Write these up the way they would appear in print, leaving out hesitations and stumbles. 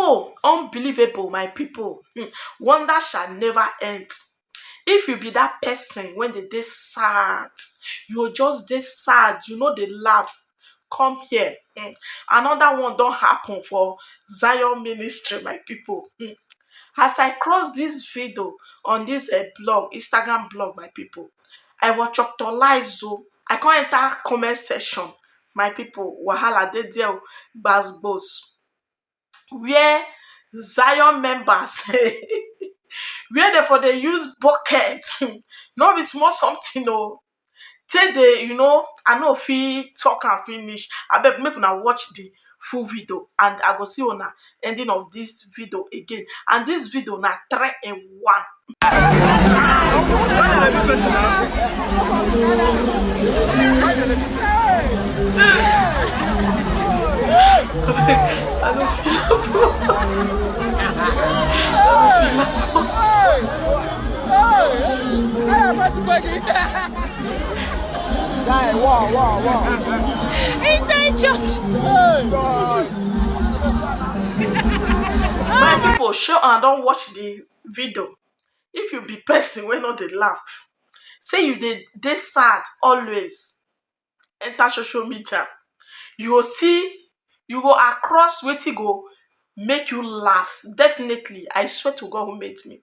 So unbelievable, my people. Wonder shall never end. If you be that person when they sad, you just dey sad, they laugh. Come here. Another one don't happen for Zion Ministry, my people. As I cross this video on this blog, Instagram blog, my people, I was actualized. So I can't enter comment section, my people. Wahala dey there, gbas where Zion members where they for they use bucket. No be small something o. Take the, I know if he talk and finish. I beg make una watch the full video and I go see una ending of this video again. And this video na 3 in 1. I don't Guy, wow. Inside church. My people, sure and don't watch the video. If you be person when not they laugh, say you they sad always. Enter social media. You will see, you go across wetin go make you laugh. Definitely, I swear to God who made me.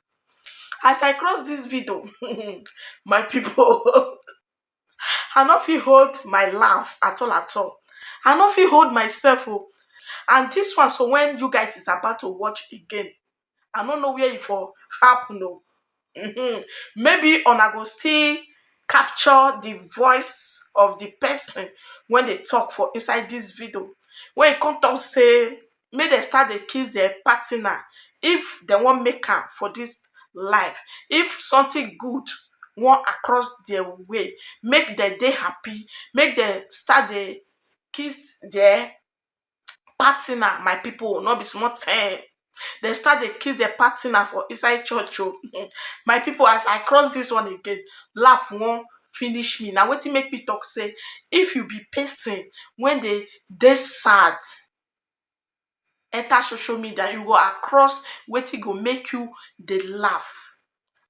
As I cross this video, my people, I no fit hold my laugh at all. I no fit hold myself. Oh. And this one, so when you guys is about to watch again, I don't know where it for happen. No. Maybe una go still capture the voice of the person when they talk for inside this video. When it come talk say, make they start dey kiss their partner if they want make am for this life. If something good want across their way, make them dey happy, make them start dey kiss their partner. My people, not be small thing. They start dey kiss their partner for inside church. Oh. My people, as I cross this one again, laugh won't finish me. Now wetin make me talk say, if you be person when they sad, enter social media, you go across wetin go make you dey laugh.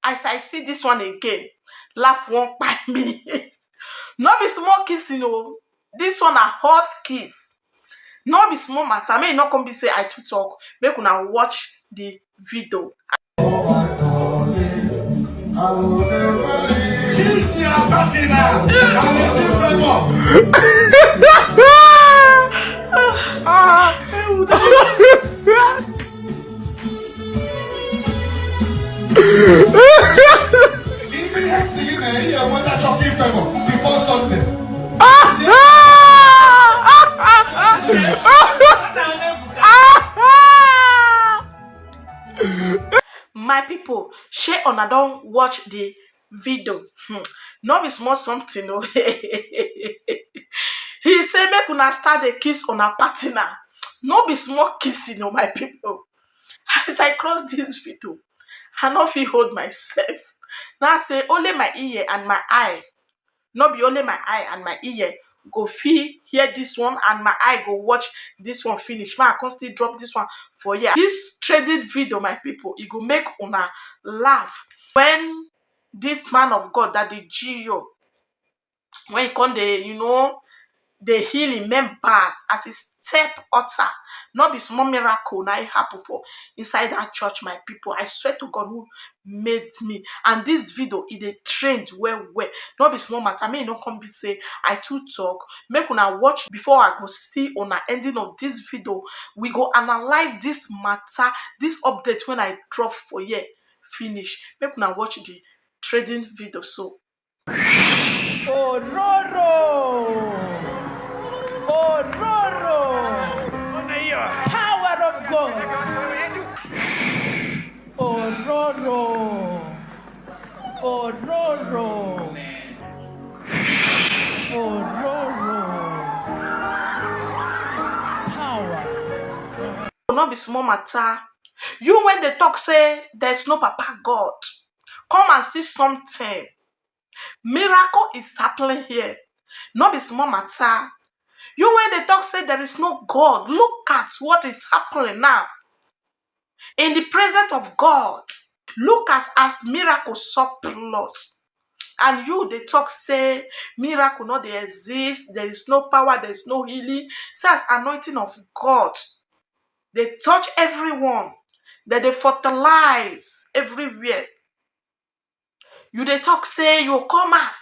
As I see this one again, laugh won't buy me. Not be small kissing. This one a hot kiss. No be small matter. May not come be say I too talk. Make una watch the video. Kiss your partner. I will sing even next singing here, what that choking favor before Sunday. My people, share una don watch the video. No be small something. Oh. He say make una start the kiss on a partner. No be small kissing, oh my people. As I cross this video, I no fit hold myself. Now say only my ear and my eye. No be only my eye and my ear go feel hear this one and my eye go watch this one finish. Man, I can still drop this one for here. This traded video, my people, it go make una laugh. When this man of God that the Geo, when he come the healing members as he step utter, not be small miracle now it happen for inside that church, my people. I swear to God who made me. And this video it a trend well. Not be small matter. I mean, no come be say I too talk. Make una watch before I go see on the ending of this video. We go analyze this matter, this update when I drop for here finish. Make una watch the trading video so. Oh, Roro! Oh, Roro! Power of God! Oh, Roro! Oh, Roro! Oh, Roro! Power! Not be small matter. You when they talk say there's no Papa God, come and see something. Miracle is happening here. Not be small matter. You when they talk say there is no God, look at what is happening now. in the presence of God. Look at as miracle surplus. And you they talk say miracle not they exist, there is no power, there is no healing. Says anointing of God. They touch everyone, that they fertilize everywhere. You they talk say you come out.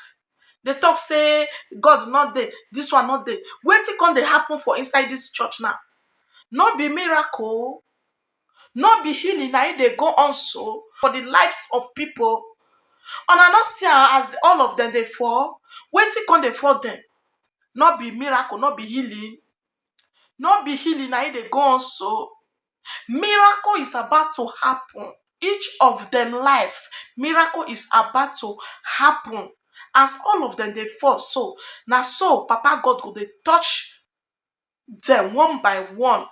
They talk say God not there, this one not there. Wetin come they happen for inside this church now? Not be miracle, not be healing. Now they go on so for the lives of people. And I not see am as all of them they fall. Wetin come they fall them? Not be miracle, not be healing, not be healing. Now they go on so. Miracle is about to happen. Each of them life, miracle is about to happen. As all of them they fall, so now so Papa God go they touch them one by one.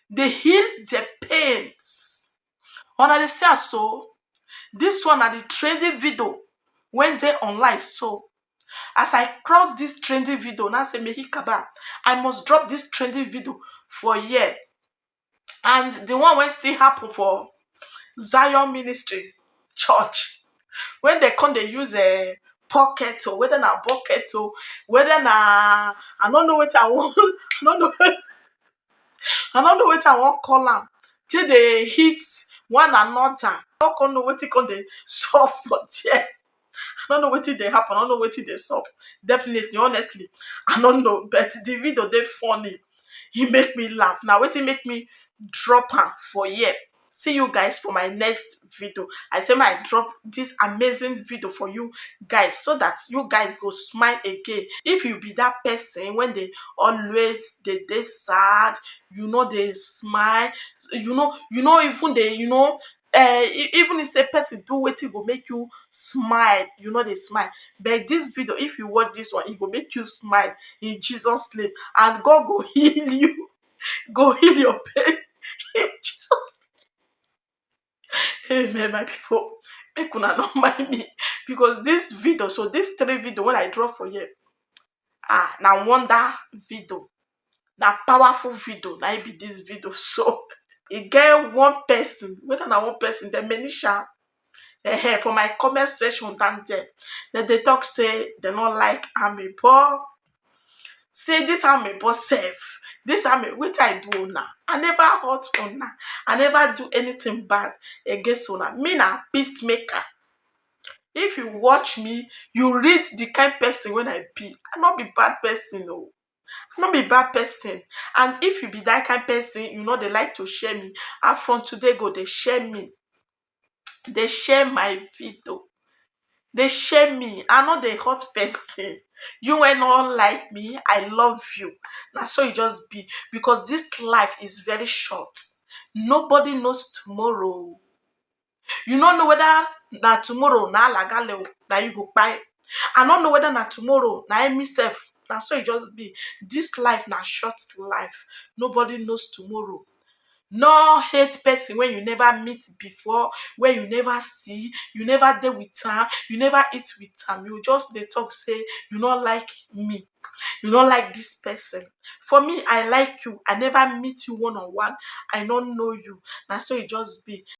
They heal their pains. Una dey see am so. This one na the trending video when they online so. As I cross this trending video, now say Mehi Kaba, I must drop this trending video for here. And the one when still happen for Zion Ministry Church. When they come, they use a pocket or whether na bucket or whether na I don't know what I want. I don't know. I don't know what I want call am. Till they hit one another. I don't know what it come they solve for there. I don't know what they happen. I don't know what they solve. Definitely, honestly, I don't know. But the video they funny. He make me laugh. Now, what make me drop am for here. See you guys for my next video. I say I drop this amazing video for you guys so that you guys go smile again. If you be that person when they always they sad, you know they smile, you know even they even if a person do wetin go make you smile, you know they smile. But this video, if you watch this one, it will make you smile in Jesus' name, and God go heal you, go heal your pain in Jesus' name. Amen, my people. Make una not mind me because this video, so this three video when I draw for you, now wonder video, now powerful video, now it be this video so. E get one person, whether na one person, dem many sha. For my comment section down there, dem dey talk say dem no like amebo. Say this amebo sef, this ame wetin I do una? I never hurt una. I never do anything bad against una. Me na peacemaker. If you watch me, you read the kind person when I be. I no be bad person o. I no be bad person. And if you be that kind person, you know they like to share me. And from today go, they share me. They share my video. They share me. I know they hot person. You will not like me. I love you. Now so it just be. Because this life is very short. Nobody knows tomorrow. You don't know whether na tomorrow na lagale na you go buy. I don't know whether na tomorrow na myself. Na so it just be. This life na short life. Nobody knows tomorrow. No hate person when you never meet before, when you never see, you never dey with am, you never eat with am. You just dey talk say you not like me, you not like this person. For me, I like you. I never meet you one on one. I don't know you. Na so it just be.